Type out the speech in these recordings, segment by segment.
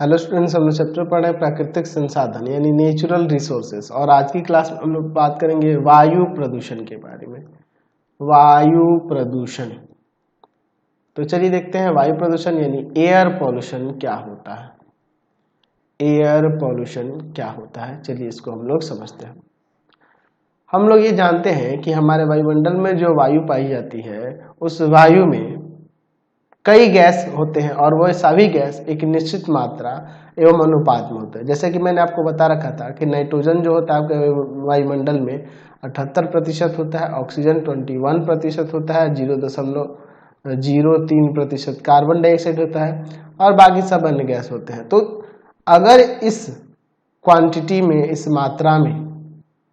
Hello students, हम लोग chapter पढ़ रहे हैं प्राकृतिक संसाधन यानी नेचुरल रिसोर्सेस। और आज की क्लास में हम लोग बात करेंगे वायु प्रदूषण के बारे में। वायु प्रदूषण, तो चलिए देखते हैं वायु प्रदूषण यानी एयर पॉल्यूशन क्या होता है। एयर पॉल्यूशन क्या होता है, चलिए इसको हम लोग समझते हैं। हम लोग ये जानते हैं कि हमारे वायुमंडल में जो वायु पाई जाती है उस वायु में कई गैस होते हैं और वह सभी गैस एक निश्चित मात्रा एवं अनुपात में होते हैं। जैसे कि मैंने आपको बता रखा था कि नाइट्रोजन जो होता है आपके वायुमंडल में 78% होता है, ऑक्सीजन 21% होता है, 0.03% कार्बन डाइऑक्साइड होता है और बाकी सब अन्य गैस होते हैं। तो अगर इस क्वांटिटी में, इस मात्रा में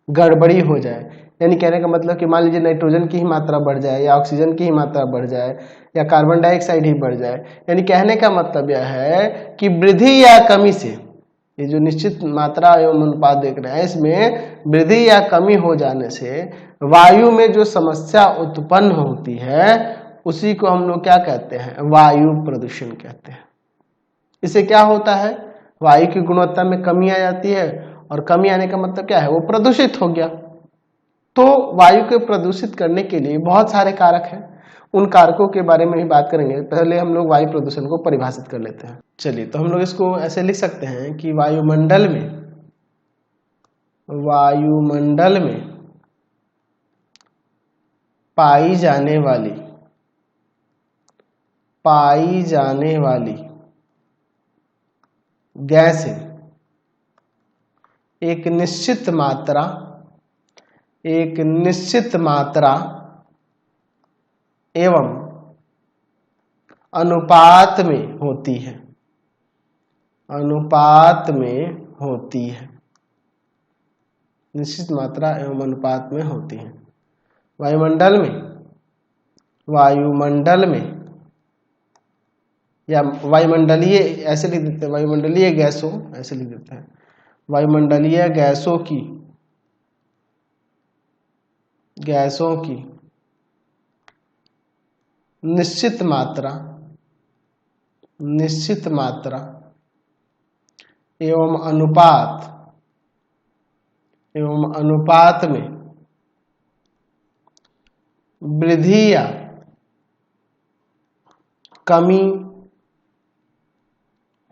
गड़बड़ी हो जाए, यानी कहने का मतलब कि मान लीजिए नाइट्रोजन की ही मात्रा बढ़ जाए या ऑक्सीजन की ही मात्रा बढ़ जाए या कार्बन डाइऑक्साइड ही बढ़ जाए, यानी कहने का मतलब यह है कि वृद्धि या कमी से, ये जो निश्चित मात्रा एवं अनुपात देख रहे हैं, इसमें वृद्धि या कमी हो जाने से वायु में जो समस्या उत्पन्न होती है उसी को हम लोग क्या कहते हैं, वायु प्रदूषण कहते हैं। इससे क्या होता है, वायु की गुणवत्ता में कमी आ जाती है और कमी आने का मतलब क्या है, वो प्रदूषित हो गया। तो वायु को प्रदूषित करने के लिए बहुत सारे कारक हैं, उन कारकों के बारे में ही बात करेंगे। पहले हम लोग वायु प्रदूषण को परिभाषित कर लेते हैं। चलिए, तो हम लोग इसको ऐसे लिख सकते हैं कि वायुमंडल में पाई जाने वाली गैसें एक निश्चित मात्रा एवं अनुपात में होती है। निश्चित मात्रा एवं अनुपात में होती है। वायुमंडल में या वायुमंडलीय, ऐसे लिख देते हैं, वायुमंडलीय गैसों, ऐसे लिख देते हैं, वायुमंडलीय गैसों की निश्चित मात्रा एवं अनुपात में वृद्धि या कमी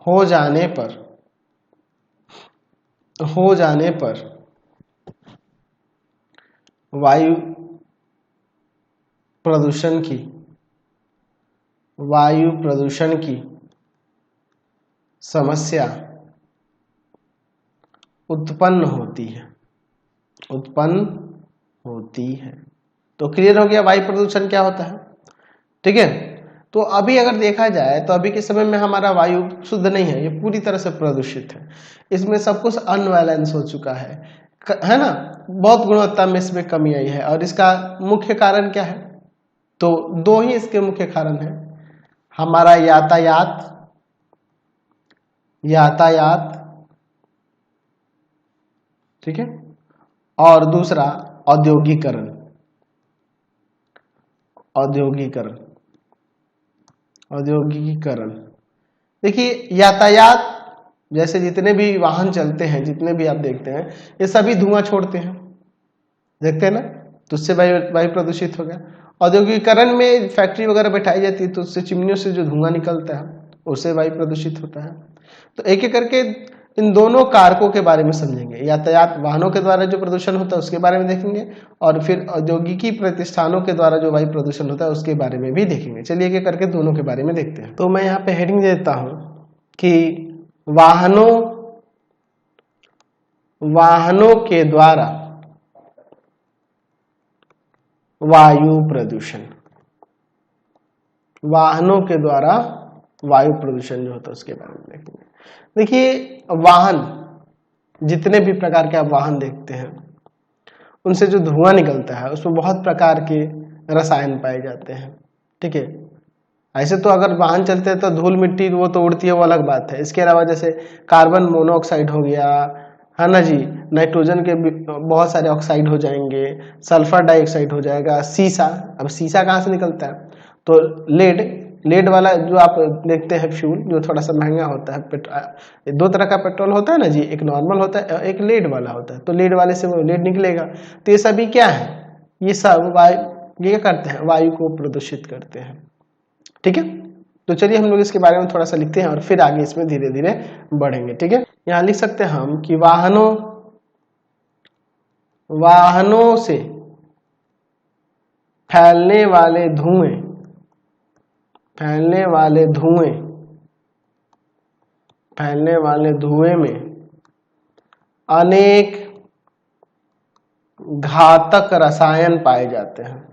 हो जाने पर वायु प्रदूषण की समस्या उत्पन्न होती है। तो क्लियर हो गया वायु प्रदूषण क्या होता है, ठीक है। तो अभी अगर देखा जाए तो अभी के समय में हमारा वायु शुद्ध नहीं है, ये पूरी तरह से प्रदूषित है। इसमें सब कुछ अनबैलेंस हो चुका है ना, बहुत गुणवत्ता में इसमें कमी आई है। और इसका मुख्य कारण क्या है, तो दो ही इसके मुख्य कारण है, हमारा यातायात, ठीक है, और दूसरा औद्योगिकरण। देखिए, यातायात जैसे जितने भी वाहन चलते हैं, जितने भी आप देखते हैं, ये सभी धुआं छोड़ते हैं, देखते हैं ना, तो उससे वायु प्रदूषित हो गया। औद्योगिकरण में फैक्ट्री वगैरह बैठाई जाती है तो उससे चिमनियों से जो धुआं निकलता है उससे वायु प्रदूषित होता है। तो एक एक करके इन दोनों कारकों के बारे में समझेंगे। यातायात, वाहनों के द्वारा जो प्रदूषण होता है उसके बारे में देखेंगे, और फिर औद्योगिकी प्रतिष्ठानों के द्वारा जो वायु प्रदूषण होता है उसके बारे में भी देखेंगे। चलिए एक एक करके दोनों के बारे में देखते हैं। तो मैं यहाँ पे हेडिंग देता हूं कि वाहनों के द्वारा वायु प्रदूषण। वाहनों के द्वारा वायु प्रदूषण जो होता है उसके बारे में देखेंगे। देखिए, वाहन, जितने भी प्रकार के आप वाहन देखते हैं उनसे जो धुआं निकलता है उसमें बहुत प्रकार के रसायन पाए जाते हैं, ठीक है। ऐसे तो अगर वाहन चलते हैं तो धूल मिट्टी वो तो उड़ती है, वो अलग बात है। इसके अलावा जैसे कार्बन मोनोऑक्साइड हो गया, है ना जी, नाइट्रोजन के बहुत सारे ऑक्साइड हो जाएंगे, सल्फर डाइऑक्साइड हो जाएगा, शीशा, अब शीशा कहाँ से निकलता है, तो लेड लेड वाला जो आप देखते हैं फ्यूल जो थोड़ा सा महंगा होता है, दो तरह का पेट्रोल होता है ना जी, एक नॉर्मल होता है एक लेड वाला होता है। तो लेड वाले से वो लेड निकलेगा। तो ये सभी क्या है, ये सब वायु, ये क्या करते हैं, वायु को प्रदूषित करते हैं। ठीक है, तो चलिए हम लोग इसके बारे में थोड़ा सा लिखते हैं और फिर आगे इसमें धीरे धीरे बढ़ेंगे। ठीक है, यहाँ लिख सकते हैं हम कि वाहनों से फैलने वाले धुएं में अनेक घातक रसायन पाए जाते हैं।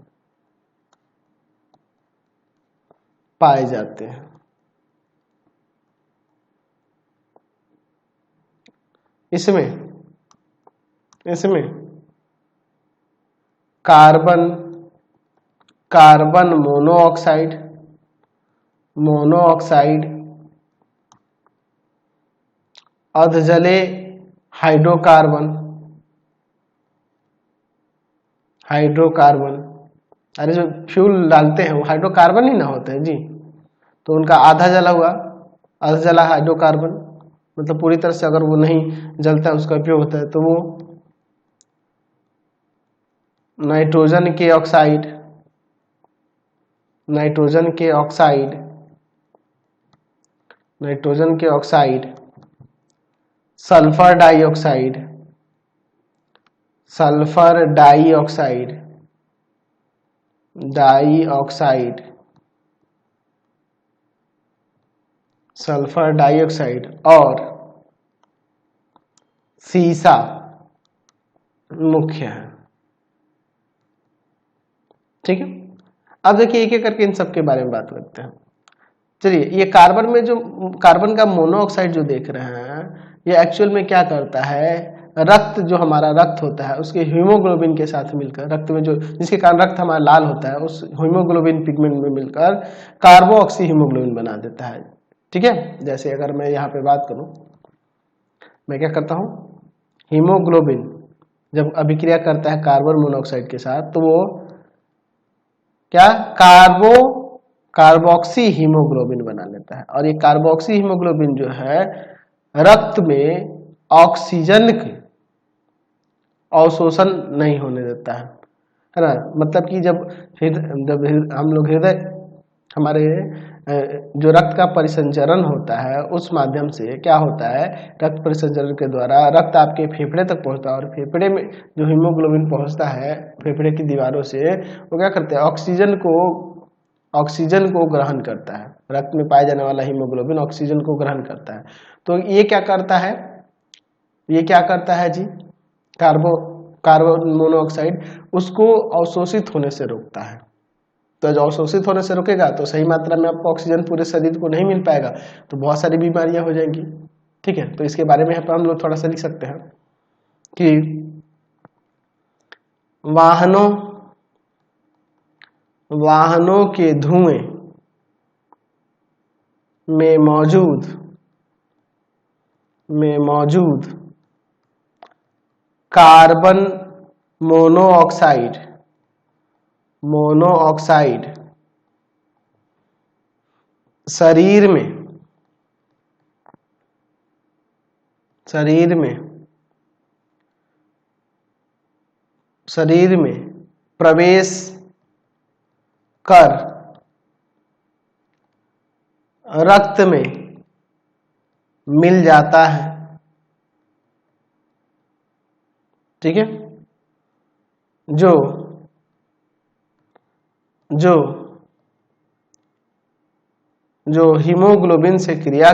इसमें कार्बन मोनोऑक्साइड, अधजले हाइड्रोकार्बन, अरे जो फ्यूल डालते हैं वो हाइड्रोकार्बन ही ना होते हैं जी, तो उनका आधा जला हुआ अधजला हाइड्रोकार्बन, मतलब पूरी तरह से अगर वो नहीं जलता है उसका उपयोग होता है, तो वो नाइट्रोजन के ऑक्साइड, सल्फर डाइऑक्साइड, और सीसा मुख्य है। ठीक है, अब देखिए एक एक करके इन सब के बारे में बात करते हैं। चलिए, ये कार्बन में जो कार्बन का मोनोऑक्साइड जो देख रहे हैं, ये एक्चुअल में क्या करता है, रक्त जो हमारा रक्त होता है उसके हीमोग्लोबिन के साथ मिलकर, रक्त में जो जिसके कारण रक्त हमारा लाल होता है, उस हीमोग्लोबिन पिगमेंट में मिलकर कार्बोऑक्सी हीमोग्लोबिन बना देता है। ठीक है, जैसे अगर मैं यहाँ पे बात करूं, मैं क्या करता हूं, हीमोग्लोबिन जब अभिक्रिया करता है कार्बन मोनोऑक्साइड के साथ, तो वो क्या कार्बोक्सी हीमोग्लोबिन बना लेता है। और ये कार्बोक्सी हीमोग्लोबिन जो है रक्त में ऑक्सीजन के अवशोषण नहीं होने देता है ना। मतलब कि जब हम लोग हमारे जो रक्त का परिसंचरण होता है उस माध्यम से क्या होता है, रक्त परिसंचरण के द्वारा रक्त आपके फेफड़े तक पहुंचता है, और फेफड़े में जो हीमोग्लोबिन पहुंचता है फेफड़े की दीवारों से, वो क्या करते हैं, ऑक्सीजन को ग्रहण करता है। रक्त में पाया जाने वाला हीमोग्लोबिन ऑक्सीजन को ग्रहण करता है। तो ये क्या करता है जी, कार्बन मोनोऑक्साइड उसको अवशोषित होने से रोकता है। तो जब अवशोषित होने से रोकेगा तो सही मात्रा में आपको ऑक्सीजन पूरे शरीर को नहीं मिल पाएगा, तो बहुत सारी बीमारियां हो जाएंगी। ठीक है, तो इसके बारे में यहाँ पर हम लोग थोड़ा सा लिख सकते हैं कि वाहनों के धुएं में मौजूद कार्बन मोनोऑक्साइड शरीर में प्रवेश कर रक्त में मिल जाता है। ठीक है, जो हीमोग्लोबिन से क्रिया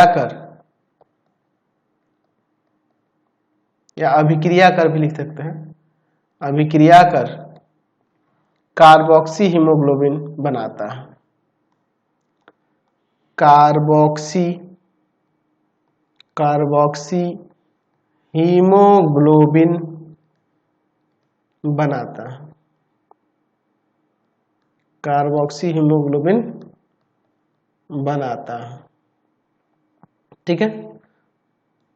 कर या अभिक्रिया कर भी लिख सकते हैं, अभिक्रिया कर कार्बोक्सी हीमोग्लोबिन बनाता है। कार्बोक्सी हीमोग्लोबिन बनाता है। कार्बोक्सी हीमोग्लोबिन बनाता है। ठीक है,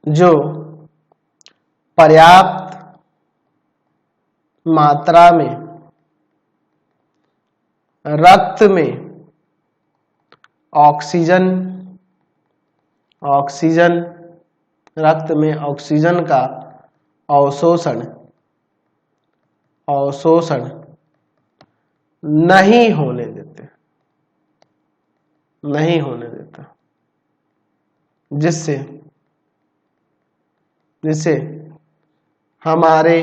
जो पर्याप्त मात्रा में रक्त में ऑक्सीजन रक्त में ऑक्सीजन का अवशोषण नहीं होने देता, जिससे हमारे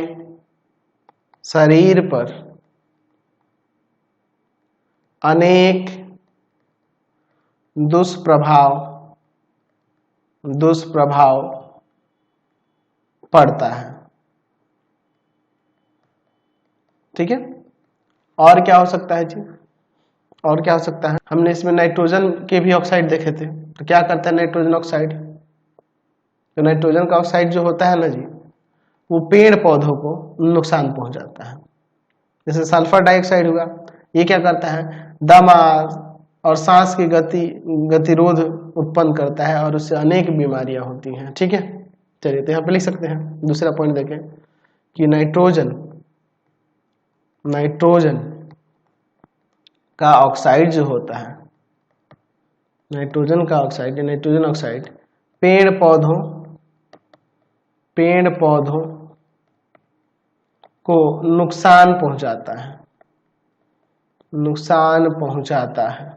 शरीर पर अनेक दुष्प्रभाव पड़ता है। ठीक है, और क्या हो सकता है जी? और क्या हो सकता है? हमने इसमें नाइट्रोजन के भी ऑक्साइड देखे थे। तो क्या करता है नाइट्रोजन ऑक्साइड? तो नाइट्रोजन का ऑक्साइड जो होता है ना जी, वो पेड़ पौधों को नुकसान पहुंचाता है। जैसे सल्फर डाइऑक्साइड हुआ, ये क्या करता है? दमा और सांस की गतिरोध उत्पन्न करता है और उससे अनेक बीमारियां होती हैं। ठीक है, चलिए तो यहाँ पे लिख सकते हैं। दूसरा पॉइंट देखें कि नाइट्रोजन का ऑक्साइड जो होता है, नाइट्रोजन ऑक्साइड पेड़ पौधों को नुकसान पहुंचाता है।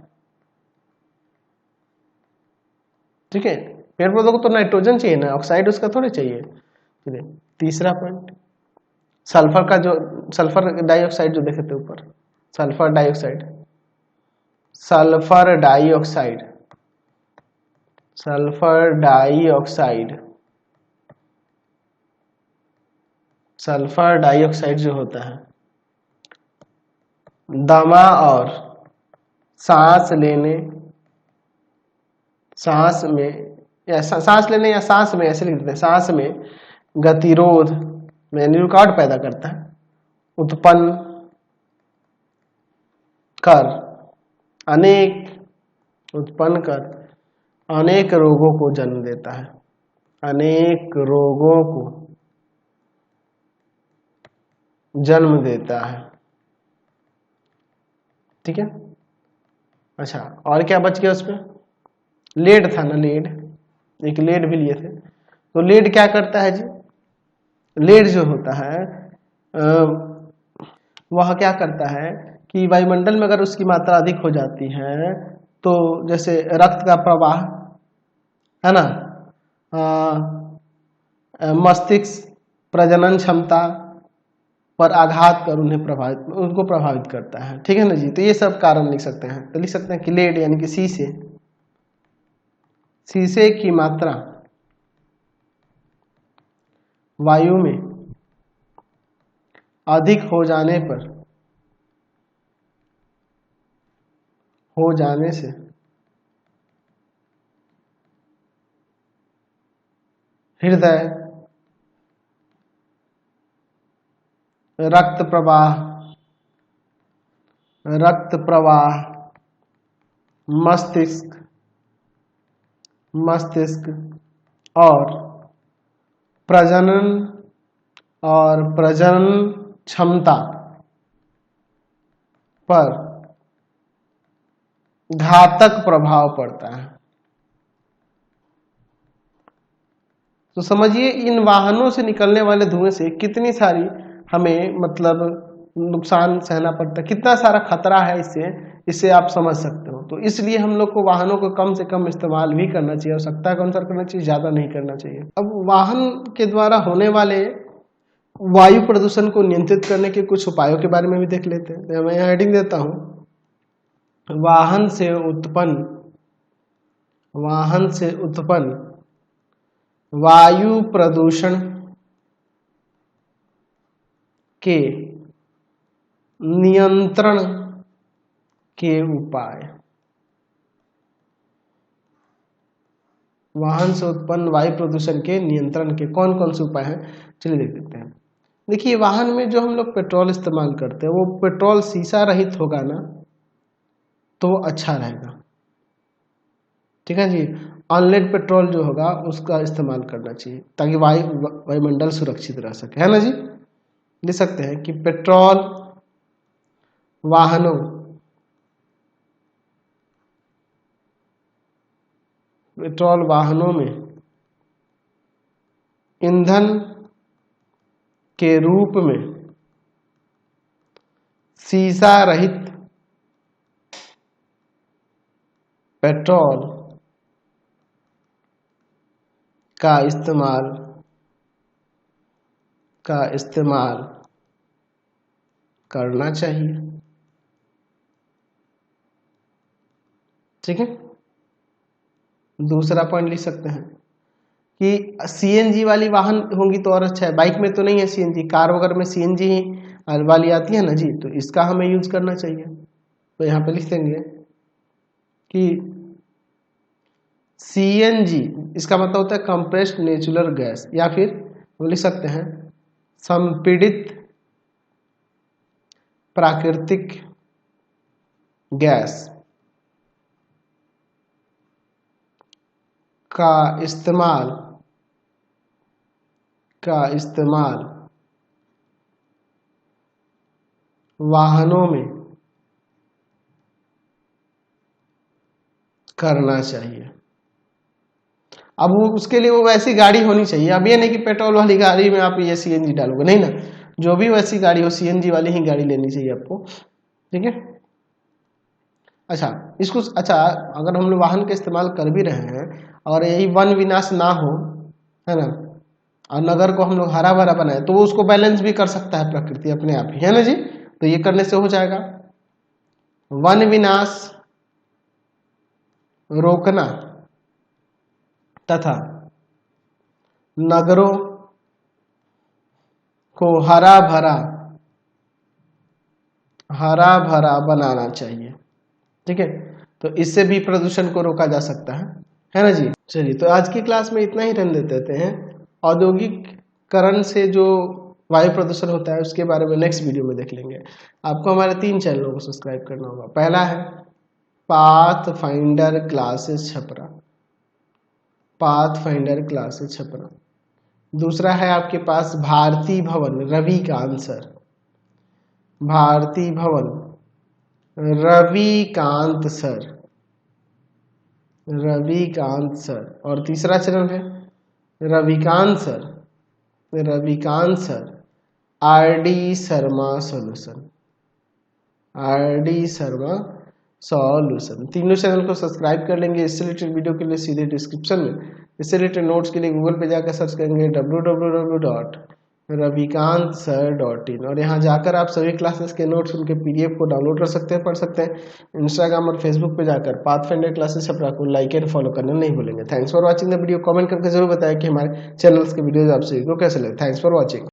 ठीक है, पेड़ पौधों को तो नाइट्रोजन चाहिए ना, ऑक्साइड उसका थोड़े चाहिए। ठीक है, तीसरा पॉइंट सल्फर डाइऑक्साइड जो देखे थे ऊपर, सल्फर डाइऑक्साइड जो होता है, दमा और सांस लेने या सांस में ऐसे लिख देते हैं, सांस में गतिरोध यानी रुकावट पैदा करता है, उत्पन्न कर अनेक रोगों को जन्म देता है, ठीक है। अच्छा, और क्या बच गया उसमें? लेड था ना, एक लेड भी लिए थे। तो लेड क्या करता है जी? लेड जो होता है वह क्या करता है कि वायुमंडल में अगर उसकी मात्रा अधिक हो जाती है तो जैसे रक्त का प्रवाह है ना, मस्तिष्क प्रजनन क्षमता पर आघात कर उनको प्रभावित करता है। ठीक है ना जी, तो ये सब कारण लिख सकते हैं। तो लिख सकते हैं कि लेड यानी कि शीशे की मात्रा वायु में अधिक हो जाने से हृदय, रक्त प्रवाह, मस्तिष्क और प्रजनन क्षमता पर घातक प्रभाव पड़ता है। तो समझिए इन वाहनों से निकलने वाले धुएं से कितनी सारी हमें मतलब नुकसान सहना पड़ता है, कितना सारा खतरा है इससे आप समझ सकते हो। तो इसलिए हम लोग को वाहनों को कम से कम इस्तेमाल भी करना चाहिए, आवश्यकता के अनुसार करना चाहिए, ज्यादा नहीं करना चाहिए। अब वाहन के द्वारा होने वाले वायु प्रदूषण को नियंत्रित करने के कुछ उपायों के बारे में भी देख लेते हैं। मैं यहाँ हेडिंग देता हूँ, वाहन से उत्पन्न वायु प्रदूषण के नियंत्रण के उपाय। वाहन से उत्पन्न वायु प्रदूषण के नियंत्रण के कौन कौन से उपाय हैं, चलिए देख लेते हैं। देखिए, वाहन में जो हम लोग पेट्रोल इस्तेमाल करते हैं वो पेट्रोल शीशा रहित होगा ना तो अच्छा रहेगा। ठीक है जी, अनलेड पेट्रोल जो होगा उसका इस्तेमाल करना चाहिए ताकि वायुमंडल सुरक्षित रह सके, है ना जी। लिख सकते हैं कि पेट्रोल वाहनों पेट्रोल वाहनों में ईंधन के रूप में शीशा रहित पेट्रोल का इस्तेमाल करना चाहिए। ठीक है, दूसरा पॉइंट लिख सकते हैं कि सीएनजी वाली वाहन होंगी तो और अच्छा है। बाइक में तो नहीं है सीएनजी, कार वगैरह में सीएनजी वाली आती है ना जी, तो इसका हमें यूज करना चाहिए। तो यहाँ पे लिख देंगे कि सीएनजी इसका मतलब होता है कंप्रेस्ड नेचुरल गैस, या फिर हम लिख सकते हैं संपीड़ित प्राकृतिक गैस का इस्तेमाल वाहनों में करना चाहिए। अब वो उसके लिए वो वैसी गाड़ी होनी चाहिए। अब ये नहीं कि पेट्रोल वाली गाड़ी में आप ये सीएनजी डालोगे, नहीं ना, जो भी वैसी गाड़ी हो सीएनजी वाली ही गाड़ी लेनी चाहिए आपको। ठीक है, अच्छा इसको, अच्छा अगर हम लोग वाहन का इस्तेमाल कर भी रहे हैं और यही वन विनाश ना हो, है ना, और नगर को हम लोग हरा भरा बनाए, तो वो उसको बैलेंस भी कर सकता है प्रकृति अपने आप ही, है ना जी। तो ये करने से हो जाएगा वन विनाश रोकना तथा नगरों को हरा भरा बनाना चाहिए। ठीक है, तो इससे भी प्रदूषण को रोका जा सकता है ना जी। चलिए, तो आज की क्लास में इतना ही रहने देते हैं। औद्योगिकरण से जो वायु प्रदूषण होता है उसके बारे में नेक्स्ट वीडियो में देख लेंगे। आपको हमारे 3 चैनलों को सब्सक्राइब करना होगा। पहला है पाथ फाइंडर क्लासेस छपरा, दूसरा है आपके पास भारती भवन रविकांत सर, और तीसरा चैनल है Ravikant sir RD Sharma solution. तीनों चैनल को सब्सक्राइब कर लेंगे। इससे रिलेटेड वीडियो के लिए सीधे डिस्क्रिप्शन में, इससे रिलेटेड नोट्स के लिए गूगल पे जाकर सर्च करेंगे www.ravikantsir.in, और यहाँ जाकर आप सभी क्लासेस के नोट्स उनके पीडीएफ को डाउनलोड कर सकते हैं, पढ़ सकते हैं। इंस्टाग्राम और फेसबुक पे जाकर पाथफाइंडर क्लासेस छपरा को लाइक एंड फॉलो करना नहीं भूलेंगे। Thanks for watching the video. Comment करके जरूर बताएं कि हमारे चैनल्स के वीडियोज आपसे कैसे लगे। Thanks for watching.